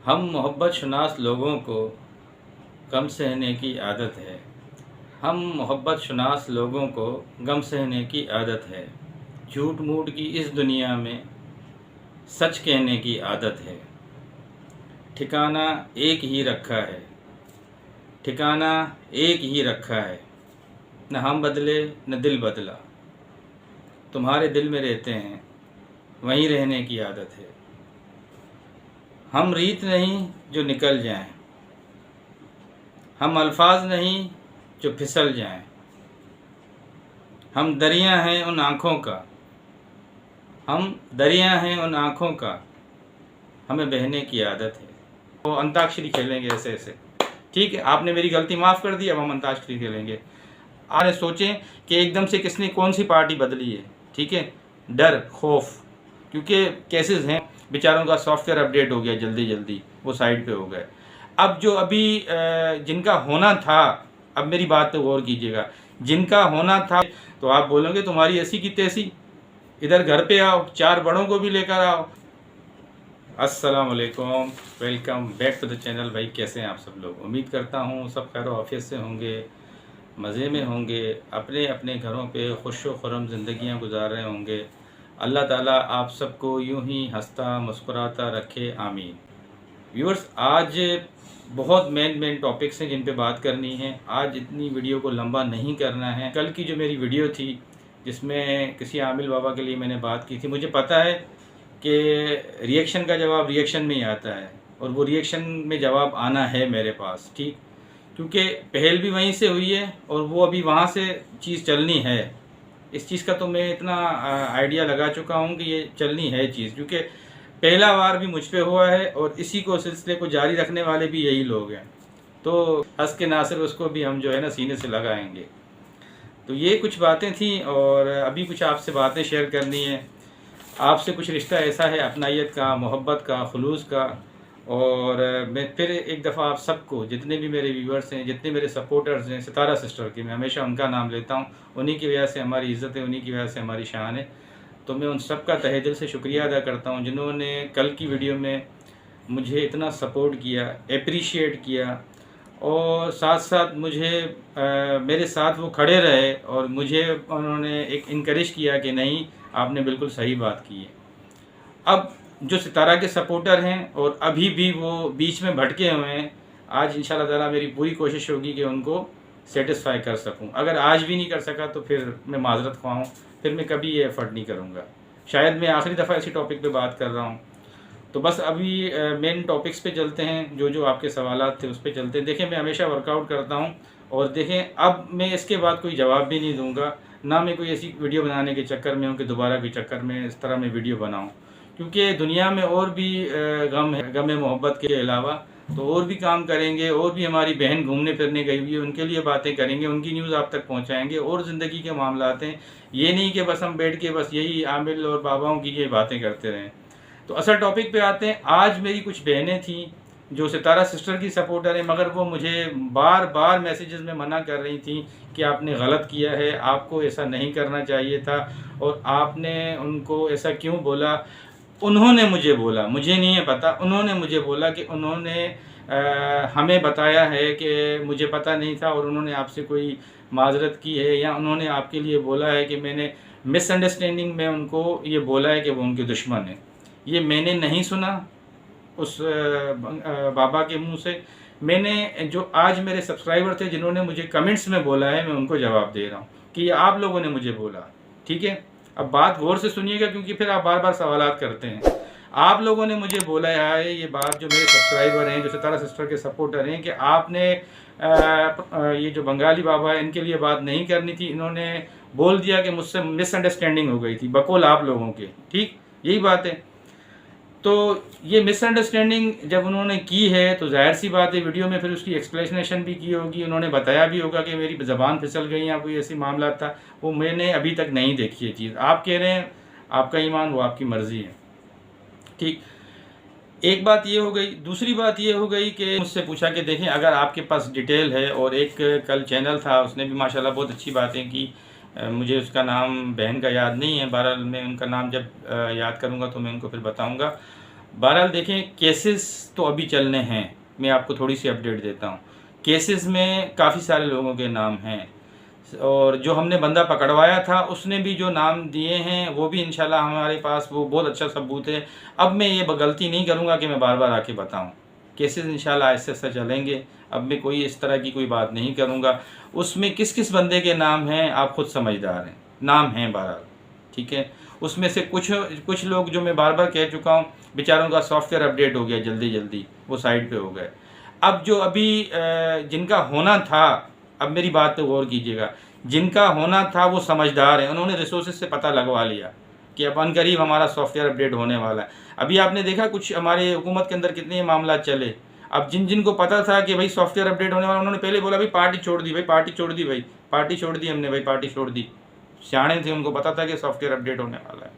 हम मोहब्बत शुनास लोगों को गम सहने की आदत है। हम मोहब्बत शुनास लोगों को गम सहने की आदत है। झूठ मूठ की इस दुनिया में सच कहने की आदत है। ठिकाना एक ही रखा है, ठिकाना एक ही रखा है। न हम बदले न दिल बदला, तुम्हारे दिल में रहते हैं, वहीं रहने की आदत है। हम रीत नहीं जो निकल जाएं, हम अल्फाज नहीं जो फिसल जाएं। हम दरिया हैं उन आँखों का, हम दरिया हैं उन आँखों का, हमें बहने की आदत है। तो अंताक्षरी खेलेंगे ऐसे ऐसे। ठीक है, आपने मेरी गलती माफ़ कर दी। अब हम अंताक्षरी खेलेंगे। आपने सोचें कि एकदम से किसने कौन सी पार्टी बदली है। ठीक है, डर खौफ, क्योंकि केसेस हैं बेचारों का सॉफ्टवेयर अपडेट हो गया जल्दी जल्दी, वो साइड पे हो गए। अब जो अभी जिनका होना था, अब मेरी बात पे गौर कीजिएगा, जिनका होना था तो आप बोलोगे तुम्हारी ऐसी की तैसी, इधर घर पे आओ, 4 बड़ों को भी लेकर आओ। अस्सलाम वालेकुम, welcome back to the channel. भाई कैसे हैं आप सब लोग? उम्मीद करता हूँ सब खैर ऑफिस से होंगे, मज़े में होंगे, अपने अपने घरों पे खुश व खुर्रम ज़िंदगियाँ गुजार रहे होंगे। अल्लाह ताला आप सबको यूं ही हंसता मुस्कुराता रखे, आमीन। व्यूअर्स, आज बहुत मेन टॉपिक्स हैं जिन पे बात करनी है। आज इतनी वीडियो को लंबा नहीं करना है। कल की जो मेरी वीडियो थी जिसमें किसी आमिल बाबा के लिए मैंने बात की थी, मुझे पता है कि रिएक्शन का जवाब रिएक्शन में ही आता है और वो रिएक्शन में जवाब आना है मेरे पास। ठीक, क्योंकि पहल भी वहीं से हुई है और वो अभी वहाँ से चीज़ चलनी है। इस चीज़ का तो मैं इतना आइडिया लगा चुका हूँ कि ये चलनी है चीज़, क्योंकि पहला वार भी मुझ पे हुआ है और इसी को सिलसिले को जारी रखने वाले भी यही लोग हैं। तो हंस के नासिर उसको भी हम जो है ना सीने से लगाएंगे। तो ये कुछ बातें थी और अभी कुछ आपसे बातें शेयर करनी है। आपसे कुछ रिश्ता ऐसा है अपनायत का, मोहब्बत का, खुलूस का। और मैं फिर एक दफ़ा आप सबको, जितने भी मेरे व्यूअर्स हैं, जितने मेरे सपोर्टर्स हैं, सितारा सिस्टर की मैं हमेशा उनका नाम लेता हूँ। उन्हीं की वजह से हमारी इज़्ज़त है, उन्हीं की वजह से हमारी शान है। तो मैं उन सब का तहे दिल से शुक्रिया अदा करता हूँ जिन्होंने कल की वीडियो में मुझे इतना सपोर्ट किया, अप्रिशिएट किया और साथ साथ मुझे मेरे साथ वो खड़े रहे और मुझे उन्होंने एक इनकरेज किया कि नहीं, आपने बिल्कुल सही बात की है। अब जो सितारा के सपोर्टर हैं और अभी भी वो बीच में भटके हुए हैं, आज इंशाल्लाह ताला मेरी पूरी कोशिश होगी कि उनको सेटिस्फाई कर सकूं। अगर आज भी नहीं कर सका तो फिर मैं माजरत ख्वाह हूँ, फिर मैं कभी ये एफर्ट नहीं करूँगा। शायद मैं आखिरी दफ़ा इसी टॉपिक पे बात कर रहा हूँ। तो बस अभी मेन टॉपिक्स पे चलते हैं, जो जो आपके सवालात थे उस पर चलते हैं। देखें, मैं हमेशा वर्कआउट करता हूँ और देखें अब मैं इसके बाद कोई जवाब भी नहीं दूँगा, ना मैं कोई ऐसी वीडियो बनाने के चक्कर में हूँ कि दोबारा के चक्कर में इस तरह मैं वीडियो बनाऊँ, क्योंकि दुनिया में और भी गम है, गम मोहब्बत के अलावा तो और भी काम करेंगे। और भी हमारी बहन घूमने फिरने गई हुई है, उनके लिए बातें करेंगे, उनकी न्यूज़ आप तक पहुंचाएंगे। और ज़िंदगी के मामलात हैं, ये नहीं कि बस हम बैठ के बस यही आमिल और बाबाओं की ये बातें करते रहें। तो असल टॉपिक पे आते हैं। आज मेरी कुछ बहनें थीं जो सितारा सिस्टर की सपोर्टर हैं, मगर वो मुझे बार बार मैसेजेस में मना कर रही थी कि आपने गलत किया है, आपको ऐसा नहीं करना चाहिए था और आपने उनको ऐसा क्यों बोला। उन्होंने मुझे बोला, मुझे नहीं है पता, उन्होंने मुझे बोला कि उन्होंने हमें बताया है कि मुझे पता नहीं था और उन्होंने आपसे कोई माजरत की है, या उन्होंने आपके लिए बोला है कि मैंने मिसअंडरस्टैंडिंग में उनको ये बोला है कि वो उनके दुश्मन है। ये मैंने नहीं सुना उस बाबा के मुंह से। मैंने जो आज मेरे सब्सक्राइबर थे जिन्होंने मुझे कमेंट्स में बोला है, मैं उनको जवाब दे रहा हूँ कि ये आप लोगों ने मुझे बोला। ठीक है, अब बात गौर से सुनिएगा क्योंकि फिर आप बार बार सवालात करते हैं। आप लोगों ने मुझे बोला है ये बात, जो मेरे सब्सक्राइबर हैं, जो सितारा सिस्टर के सपोर्टर हैं, कि आपने ये जो बंगाली बाबा है इनके लिए बात नहीं करनी थी। इन्होंने बोल दिया कि मुझसे मिसअंडरस्टैंडिंग हो गई थी, बकौल आप लोगों के। ठीक, यही बात है। तो ये मिसअंडरस्टैंडिंग जब उन्होंने की है तो जाहिर सी बात है वीडियो में फिर उसकी एक्सप्लेनेशन भी की होगी, उन्होंने बताया भी होगा कि मेरी ज़बान फिसल गई या कोई ऐसी मामला था। वो मैंने अभी तक नहीं देखी है चीज़। आप कह रहे हैं आपका ईमान, वो आपकी मर्ज़ी है। ठीक, एक बात ये हो गई। दूसरी बात ये हो गई कि मुझसे पूछा कि देखें अगर आपके पास डिटेल है, और एक कल चैनल था उसने भी माशाल्लाह बहुत अच्छी बातें की। मुझे उसका नाम बहन का याद नहीं है, बहरहाल मैं उनका नाम जब याद करूँगा तो मैं उनको फिर बताऊँगा। बहरहाल देखें, केसेस तो अभी चलने हैं। मैं आपको थोड़ी सी अपडेट देता हूँ। केसेस में काफ़ी सारे लोगों के नाम हैं, और जो हमने बंदा पकड़वाया था उसने भी जो नाम दिए हैं वो भी इंशाल्लाह हमारे पास वो बहुत अच्छा सबूत है। अब मैं ये गलती नहीं करूँगा कि मैं बार बार आके बताऊँ। केसेस इंशाल्लाह ऐसे ऐसे चलेंगे। अब मैं कोई इस तरह की कोई बात नहीं करूँगा। उसमें किस किस बंदे के नाम हैं आप खुद समझदार हैं, नाम हैं बहरहाल, ठीक है। उसमें से कुछ लोग जो मैं बार बार कह चुका हूँ, बेचारों का सॉफ्टवेयर अपडेट हो गया जल्दी जल्दी, वो साइड पे हो गए। अब जो अभी जिनका होना था, अब मेरी बात पे गौर कीजिएगा, जिनका होना था वो समझदार हैं, उन्होंने रिसोर्सेज से पता लगवा लिया कि अब अनकरीब हमारा सॉफ्टवेयर अपडेट होने वाला है। अभी आपने देखा कुछ हमारे हुकूमत के अंदर कितने मामला चले। अब जिनको पता था कि भाई सॉफ्टवेयर अपडेट होने वाला, उन्होंने पहले बोला भाई पार्टी छोड़ दी, भाई पार्टी छोड़ दी, भाई पार्टी छोड़ दी हमने, भाई पार्टी छोड़ दी। सियाणे थे, उनको पता था कि सॉफ्टवेयर अपडेट होने वाला है।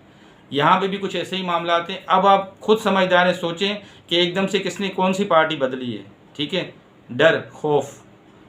यहाँ पे भी कुछ ऐसे ही मामला आते हैं। अब आप खुद समझदार हैं, सोचें कि एकदम से किसने कौन सी पार्टी बदली है, ठीक है। डर, खौफ,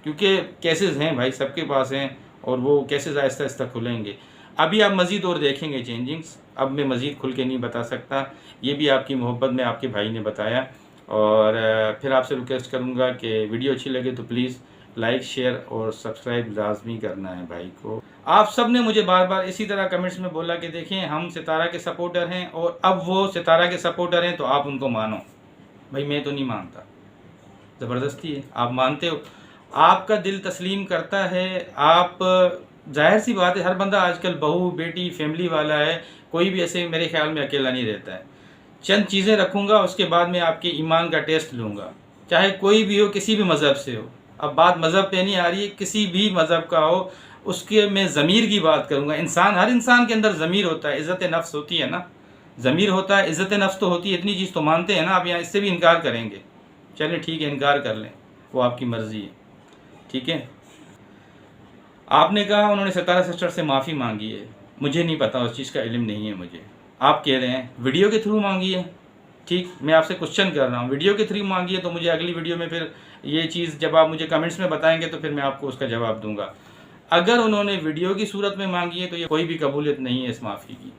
क्योंकि केसेस हैं भाई, सबके पास हैं, और वो केसेस आहिस्ता आहिस्ता खुलेंगे। अभी आप मज़ीद और देखेंगे चेंजिंग्स। अब मैं मज़ीद खुल के नहीं बता सकता, ये भी आपकी मोहब्बत में आपके भाई ने बताया। और फिर आपसे रिक्वेस्ट करूँगा कि वीडियो अच्छी लगे तो प्लीज़ लाइक, शेयर और सब्सक्राइब लाजमी करना है भाई को। आप सब ने मुझे बार बार इसी तरह कमेंट्स में बोला कि देखें हम सितारा के सपोर्टर हैं, और अब वो सितारा के सपोर्टर हैं तो आप उनको मानो। भाई मैं तो नहीं मानता, ज़बरदस्ती है। आप मानते हो, आपका दिल तस्लीम करता है। आप, जाहिर सी बात है, हर बंदा आजकल बहू बेटी फैमिली वाला है, कोई भी ऐसे मेरे ख्याल में अकेला नहीं रहता है। चंद चीज़ें रखूँगा, उसके बाद में आपके ईमान का टेस्ट लूँगा, चाहे कोई भी हो, किसी भी मज़हब से हो। अब बात मज़हब पे नहीं आ रही है, किसी भी मज़हब का हो, उसके मैं ज़मीर की बात करूँगा। इंसान, हर इंसान के अंदर ज़मीर होता है, इज़्ज़त नफ्स होती है ना, ज़मीर होता है, इज़्ज़त नफ्स तो होती है। इतनी चीज़ तो मानते हैं ना आप, यहाँ इससे भी इनकार करेंगे। चलिए ठीक है, इनकार कर लें, वो आपकी मर्ज़ी है, ठीक है। आपने कहा उन्होंने सितारा सिस्टर से माफ़ी मांगी है, मुझे नहीं पता, उस चीज़ का इल्म नहीं है मुझे। आप कह रहे हैं वीडियो के थ्रू मांगी है, ठीक, मैं आपसे क्वेश्चन कर रहा हूँ, वीडियो के थ्रू मांगी है तो मुझे अगली वीडियो में फिर ये चीज़ जब आप मुझे कमेंट्स में बताएंगे तो फिर मैं आपको उसका जवाब दूंगा। अगर उन्होंने वीडियो की सूरत में मांगी है तो ये कोई भी कबूलियत नहीं है इस माफ़ी की।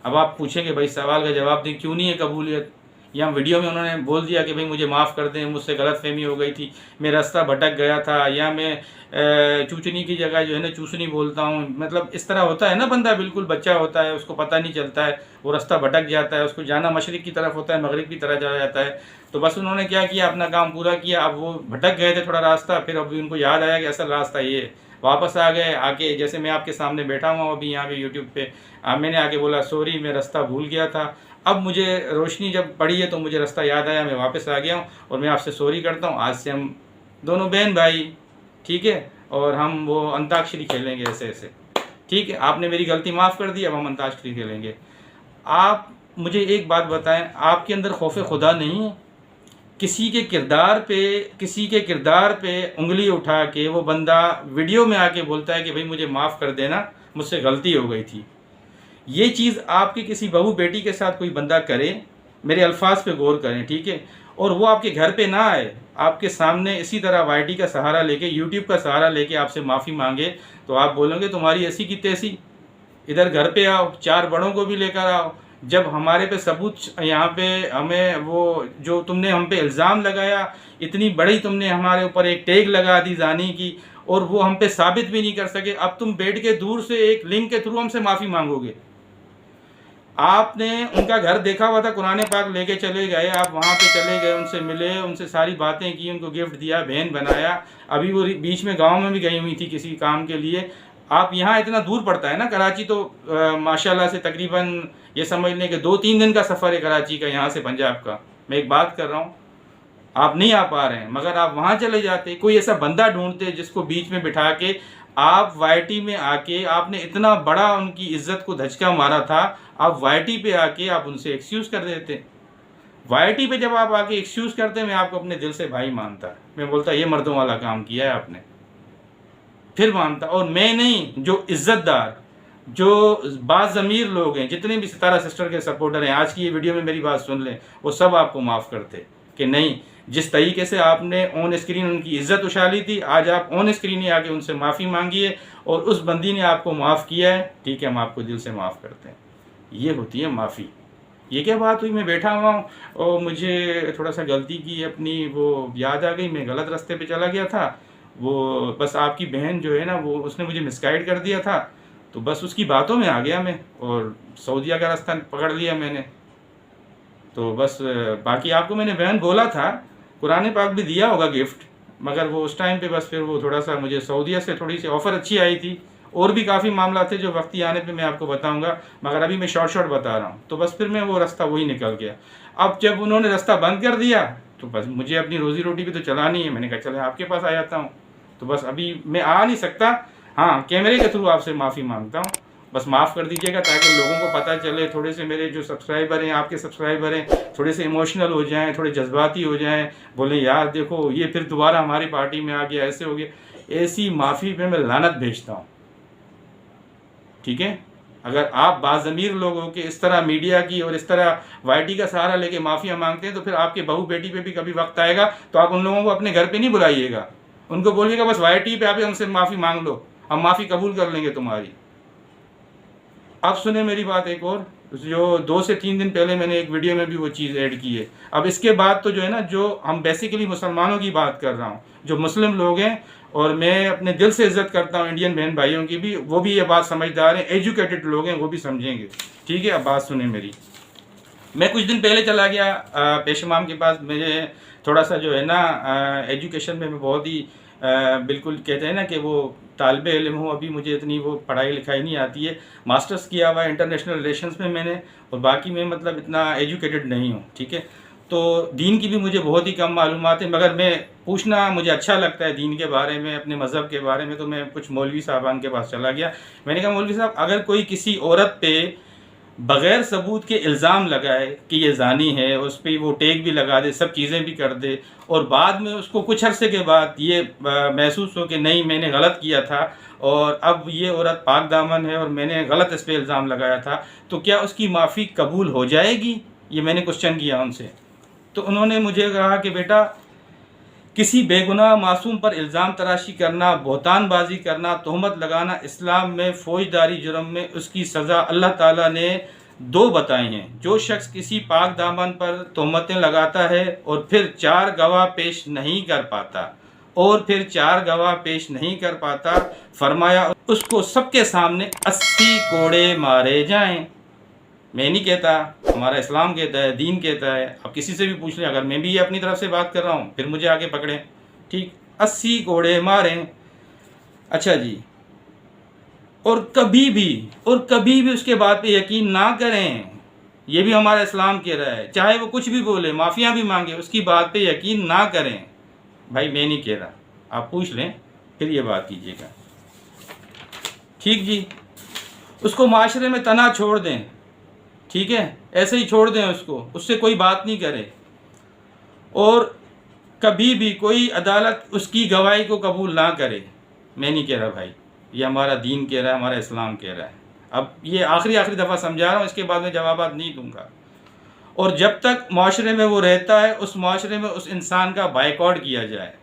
अब आप पूछेंगे भाई सवाल का जवाब दें, क्यों नहीं है कबूलियत? या वीडियो में उन्होंने बोल दिया कि भाई मुझे माफ़ कर दें, मुझसे गलतफहमी हो गई थी, मैं रास्ता भटक गया था, या मैं चूचनी की जगह जो है ना चूसनी बोलता हूँ, मतलब इस तरह होता है ना, बंदा बिल्कुल बच्चा होता है, उसको पता नहीं चलता है, वो रास्ता भटक जाता है, उसको जाना मशरिक़ की तरफ होता है, मगरिब की तरफ जा जाता है। तो बस उन्होंने क्या किया, अपना काम पूरा किया। अब वो भटक गए थे थोड़ा रास्ता, फिर अभी उनको याद आया कि असल रास्ता ये है, वापस आ गए। आके जैसे मैं आपके सामने बैठा हुआ हूँ अभी यहाँ पे यूट्यूब पे, मैंने आके बोला सॉरी मैं रास्ता भूल गया था, अब मुझे रोशनी जब पड़ी है तो मुझे रास्ता याद आया, मैं वापस आ गया हूँ और मैं आपसे सॉरी करता हूँ। आज से हम दोनों बहन भाई, ठीक है, और हम वो अंताक्षरी खेलेंगे ऐसे ऐसे, ठीक है। आपने मेरी गलती माफ़ कर दी, अब हम अंताक्षरी खेलेंगे। आप मुझे एक बात बताएं, आपके अंदर खौफ खुदा नहीं है? किसी के किरदार पे उंगली उठा के वो बंदा वीडियो में आके बोलता है कि भाई मुझे माफ़ कर देना, मुझसे गलती हो गई थी। ये चीज़ आपकी किसी बहू बेटी के साथ कोई बंदा करे, मेरे अल्फाज पे गौर करें, ठीक है, और वो आपके घर पे ना आए, आपके सामने इसी तरह वाईटी का सहारा लेके, यूट्यूब का सहारा लेके आपसे माफ़ी मांगे, तो आप बोलोगे तुम्हारी ऐसी की तैसी, इधर घर पे आओ, चार बड़ों को भी लेकर आओ। जब हमारे पे सबूत यहाँ पे हमें वो जो तुमने हम पे इल्ज़ाम लगाया, इतनी बड़ी तुमने हमारे ऊपर एक टैग लगा दी जानी की, और वो हम पे साबित भी नहीं कर सके, अब तुम बैठ के दूर से एक लिंक के थ्रू हमसे माफ़ी मांगोगे। आपने उनका घर देखा हुआ था, कुरान पाक लेके चले गए, आप वहाँ पे चले गए, उनसे मिले, उनसे सारी बातें की, उनको गिफ्ट दिया, बहन बनाया। अभी वो बीच में गांव में भी गई हुई थी किसी काम के लिए। आप यहाँ इतना दूर पड़ता है ना, कराची तो माशाल्लाह से तकरीबन ये समझ लें कि 2-3 दिन का सफ़र है कराची का, यहाँ से पंजाब का। मैं एक बात कर रहा हूँ, आप नहीं आ पा रहे हैं, मगर आप वहाँ चले जाते, कोई ऐसा बंदा ढूंढते जिसको बीच में बिठा के आप वाईटी में आके, आपने इतना बड़ा उनकी इज्जत को धचका मारा था, आप वाईटी पे आके आप उनसे एक्सक्यूज़ कर देते। वाईटी पे जब आप आके एक्सक्यूज़ करते, मैं आपको अपने दिल से भाई मानता, मैं बोलता ये मर्दों वाला काम किया है आपने, फिर मानता। और मैं नहीं, जो इज़्ज़तदार, जो बाज़मीर लोग हैं, जितने भी सितारा सिस्टर के सपोर्टर हैं, आज की ये वीडियो में मेरी बात सुन लें, वो सब आपको माफ़ करते कि नहीं, जिस तरीके से आपने ऑन स्क्रीन उनकी इज़्ज़त उछाली थी, आज आप ऑन स्क्रीन ही आके उनसे माफ़ी मांगिए और उस बंदी ने आपको माफ़ किया है, ठीक है, हम आपको दिल से माफ़ करते हैं। ये होती है माफ़ी, ये क्या बात हुई, मैं बैठा हुआ हूँ और मुझे थोड़ा सा गलती की अपनी वो याद आ गई, मैं गलत रास्ते पे चला गया था, वो बस आपकी बहन जो है ना वो उसने मुझे मिसगाइड कर दिया था, तो बस उसकी बातों में आ गया मैं और सऊदीया का रास्ता पकड़ लिया मैंने। तो बस बाकी आपको मैंने बहन बोला था, कुरान पाक भी दिया होगा गिफ्ट, मगर वो उस टाइम पे बस फिर वो थोड़ा सा मुझे सऊदीया से थोड़ी सी ऑफ़र अच्छी आई थी, और भी काफ़ी मामला थे जो वक्ती आने पे मैं आपको बताऊंगा, मगर अभी मैं शॉर्ट बता रहा हूँ। तो बस फिर मैं वो रास्ता वही निकल गया। अब जब उन्होंने रास्ता बंद कर दिया तो बस मुझे अपनी रोज़ी रोटी भी तो चलानी है, मैंने कहा चले आपके पास आ जाता हूँ। तो बस अभी मैं आ नहीं सकता, हाँ कैमरे के थ्रू आपसे माफ़ी मांगता हूँ, बस माफ़ कर दीजिएगा ताकि लोगों को पता चले, थोड़े से मेरे जो सब्सक्राइबर हैं, आपके सब्सक्राइबर हैं, थोड़े से इमोशनल हो जाएं, थोड़े जज्बाती हो जाएं, बोले यार देखो ये फिर दोबारा हमारी पार्टी में आ गया, ऐसे हो गया। ऐसी माफ़ी पे मैं लानत भेजता हूँ, ठीक है। अगर आप बाज़मीर लोग हो कि इस तरह मीडिया की और इस तरह वाईटी का सहारा लेके माफ़िया मांगते हैं, तो फिर आपके बहू बेटी पे भी कभी वक्त आएगा तो आप उन लोगों को अपने घर पे नहीं बुलाइएगा, उनको बोलिएगा बस वाईटी पे आप हमसे माफ़ी मांग लो, हम माफ़ी कबूल कर लेंगे तुम्हारी। अब सुने मेरी बात एक और, जो 2 से 3 दिन पहले मैंने एक वीडियो में भी वो चीज़ ऐड की है। अब इसके बाद तो जो है ना, जो हम बेसिकली मुसलमानों की बात कर रहा हूँ, जो मुस्लिम लोग हैं, और मैं अपने दिल से इज़्ज़त करता हूँ इंडियन बहन भाइयों की भी, वो भी ये बात समझदार हैं, एजुकेटेड लोग हैं, वो भी समझेंगे, ठीक है। अब बात सुने मेरी। मैं कुछ दिन पहले चला गया पेश इमाम के पास, मुझे थोड़ा सा जो है ना एजुकेशन में मैं बहुत ही बिल्कुल कहते हैं ना कि वो तालिब इल्म हूँ, अभी मुझे इतनी वो पढ़ाई लिखाई नहीं आती है, मास्टर्स किया हुआ है इंटरनेशनल रिलेशंस में मैंने, और बाकी मैं मतलब इतना एजुकेटेड नहीं हूँ, ठीक है। तो दीन की भी मुझे बहुत ही कम मालूमात है, मगर मैं पूछना मुझे अच्छा लगता है दीन के बारे में, अपने मज़हब के बारे में। तो मैं कुछ मौलवी साहबान के पास चला गया, मैंने कहा मौलवी साहब अगर कोई किसी औरत पे बग़ैर सबूत के इल्ज़ाम लगाए कि ये ज़ानी है, उस पर वो टैग भी लगा दे, सब चीज़ें भी कर दे, और बाद में उसको कुछ अरसे के बाद ये महसूस हो कि नहीं मैंने गलत किया था और अब ये औरत पाक दामन है और मैंने गलत इस पर इल्ज़ाम लगाया था, तो क्या उसकी माफ़ी कबूल हो जाएगी? ये मैंने क्वेश्चन किया उनसे। तो उन्होंने मुझे कहा कि बेटा, किसी बेगुनाह मासूम पर इल्ज़ाम तराशी करना, बहतानबाजी करना, तहमत लगाना इस्लाम में फ़ौजदारी जुर्म में उसकी सज़ा अल्लाह ताला ने 2 बताई हैं। जो शख्स किसी पाक दामन पर तहमतें लगाता है और फिर 4 गवाह पेश नहीं कर पाता, फरमाया उसको सबके सामने 80 कोड़े मारे जाएं। मैं नहीं कहता, हमारा इस्लाम कहता है, दीन कहता है, आप किसी से भी पूछ लें, अगर मैं भी अपनी तरफ से बात कर रहा हूँ फिर मुझे आगे पकड़ें, ठीक, 80 कोड़े मारें। अच्छा जी, और कभी भी उसके बात पे यकीन ना करें, ये भी हमारा इस्लाम कह रहा है, चाहे वो कुछ भी बोले, माफिया भी मांगे, उसकी बात पे यकीन ना करें। भाई मैं नहीं कह रहा, आप पूछ लें फिर ये बात कीजिएगा, ठीक जी। उसको माशरे में तना छोड़ दें, ठीक है, ऐसे ही छोड़ दें उसको, उससे कोई बात नहीं करे, और कभी भी कोई अदालत उसकी गवाही को कबूल ना करे। मैं नहीं कह रहा भाई, ये हमारा दीन कह रहा है, हमारा इस्लाम कह रहा है। अब ये आखिरी दफ़ा समझा रहा हूँ, इसके बाद में जवाब नहीं दूंगा। और जब तक माशरे में वो रहता है, उस माशरे में उस इंसान का बायकॉट किया जाए।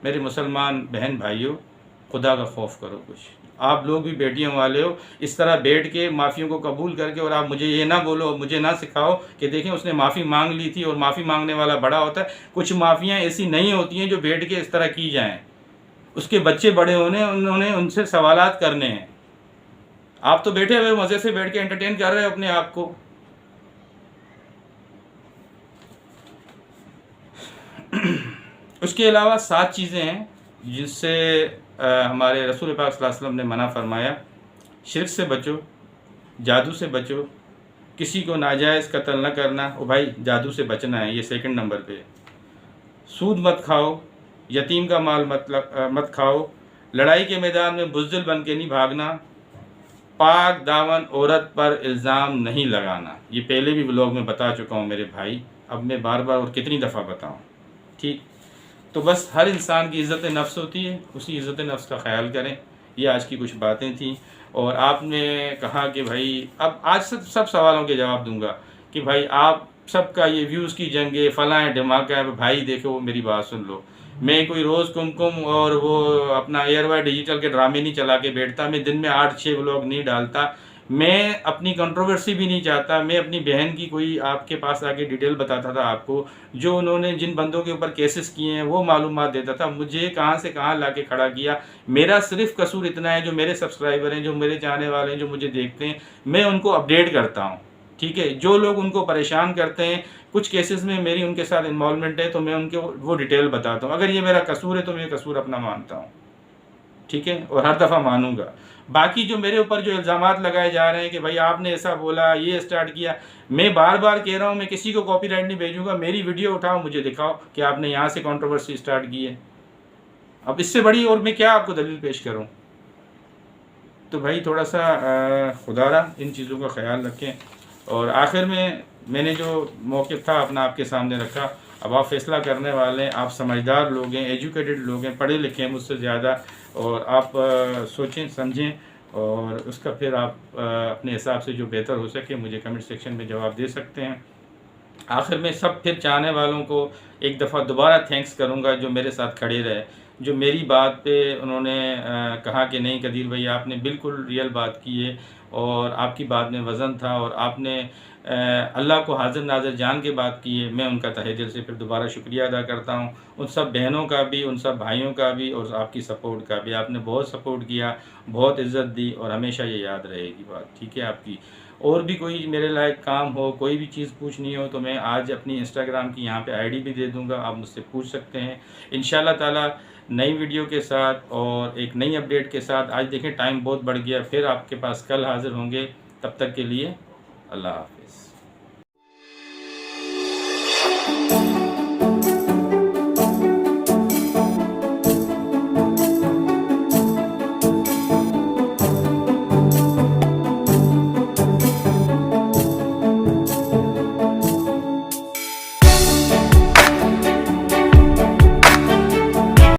मेरे मुसलमान बहन भाइयों, खुदा का खौफ करो कुछ, आप लोग भी बेटियों वाले हो, इस तरह बैठ के माफ़ियों को कबूल करके, और आप मुझे ये ना बोलो, मुझे ना सिखाओ कि देखें उसने माफ़ी मांग ली थी और माफ़ी मांगने वाला बड़ा होता है। कुछ माफ़ियाँ ऐसी नहीं होती हैं जो बैठ के इस तरह की जाएं, उसके बच्चे बड़े होने, उन्होंने उनसे सवालात करने हैं। आप तो बैठे हुए मज़े से बैठ के एंटरटेन कर रहे हो अपने आप को। उसके अलावा 7 चीज़ें हैं जिससे हमारे रसूल पाक सल्लल्लाहु अलैहि वसल्लम ने मना फरमाया। शिर्क से बचो, जादू से बचो, किसी को नाजायज़ कत्ल न करना, ओ भाई जादू से बचना है, ये 2nd नंबर पे। सूद मत खाओ, यतीम का माल मत खाओ, लड़ाई के मैदान में बुज़दिल बन के नहीं भागना, पाक दामन औरत पर इल्ज़ाम नहीं लगाना। ये पहले भी व्लॉग में बता चुका हूँ मेरे भाई, अब मैं बार बार और कितनी दफ़ा बताऊँ, ठीक। तो बस हर इंसान की इज़्ज़त नफ्स होती है, उसी इज़्ज़त नफ्स का ख्याल करें। ये आज की कुछ बातें थी। और आपने कहा कि भाई, अब आज सब सवालों के जवाब दूंगा कि भाई आप सबका ये व्यूज़ की जंग है, फलां है, धमाका है। भाई देखो मेरी बात सुन लो, मैं कोई रोज़ कुमकुम और वो अपना एयरवाई डिजिटल के ड्रामे नहीं चला के बैठता, मैं दिन में 8-6 व्लॉग नहीं डालता। मैं अपनी कंट्रोवर्सी भी नहीं चाहता। मैं अपनी बहन की कोई आपके पास आके डिटेल बताता था आपको, जो उन्होंने जिन बंदों के ऊपर केसेस किए हैं वो मालूमात देता था। मुझे कहाँ से कहाँ ला के खड़ा किया। मेरा सिर्फ कसूर इतना है, जो मेरे सब्सक्राइबर हैं, जो मेरे चाहने वाले हैं, जो मुझे देखते हैं, मैं उनको अपडेट करता हूँ। ठीक है, जो लोग उनको परेशान करते हैं, कुछ केसेस में मेरी उनके साथ इन्वॉल्वमेंट है, तो मैं उनके वो डिटेल बताता हूँ। अगर ये मेरा कसूर है तो मैं कसूर अपना मानता हूँ। ठीक है, और हर दफ़ा मानूंगा। बाकी जो मेरे ऊपर जो इल्ज़ामात लगाए जा रहे हैं कि भाई आपने ऐसा बोला, ये स्टार्ट किया, मैं बार बार कह रहा हूँ, मैं किसी को कॉपीराइट नहीं भेजूंगा। मेरी वीडियो उठाओ, मुझे दिखाओ कि आपने यहाँ से कंट्रोवर्सी स्टार्ट की है। अब इससे बड़ी और मैं क्या आपको दलील पेश करूँ? तो भाई थोड़ा सा खुदारा इन चीज़ों का ख्याल रखें। और आखिर में मैंने जो मौक़िफ़ था अपना आपके सामने रखा। अब आप फैसला करने वाले हैं। आप समझदार लोग हैं, एजुकेटेड लोग हैं, पढ़े लिखे हैं मुझसे ज़्यादा, और आप सोचें समझें, और उसका फिर आप अपने हिसाब से जो बेहतर हो सके मुझे कमेंट सेक्शन में जवाब दे सकते हैं। आखिर में सब फिर चाहने वालों को एक दफ़ा दोबारा थैंक्स करूंगा जो मेरे साथ खड़े रहे, जो मेरी बात पे उन्होंने कहा कि नहीं कदीर भाई आपने बिल्कुल रियल बात की है, और आपकी बात में वज़न था, और आपने अल्लाह को हाज़िर नाज़िर जान के बात की है। मैं उनका तहे दिल से फिर दोबारा शुक्रिया अदा करता हूँ, उन सब बहनों का भी, उन सब भाइयों का भी, और आपकी सपोर्ट का भी। आपने बहुत सपोर्ट किया, बहुत इज़्ज़त दी, और हमेशा ये याद रहेगी बात। ठीक है आपकी। और भी कोई मेरे लायक काम हो, कोई भी चीज़ पूछनी हो, तो मैं आज अपनी इंस्टाग्राम की यहाँ पे आईडी भी दे दूँगा, आप मुझसे पूछ सकते हैं। इंशाल्लाह ताला नई वीडियो के साथ और एक नई अपडेट के साथ। आज देखें टाइम बहुत बढ़ गया, फिर आपके पास कल हाज़िर होंगे। तब तक के लिए अल्लाह हाफ़िज़।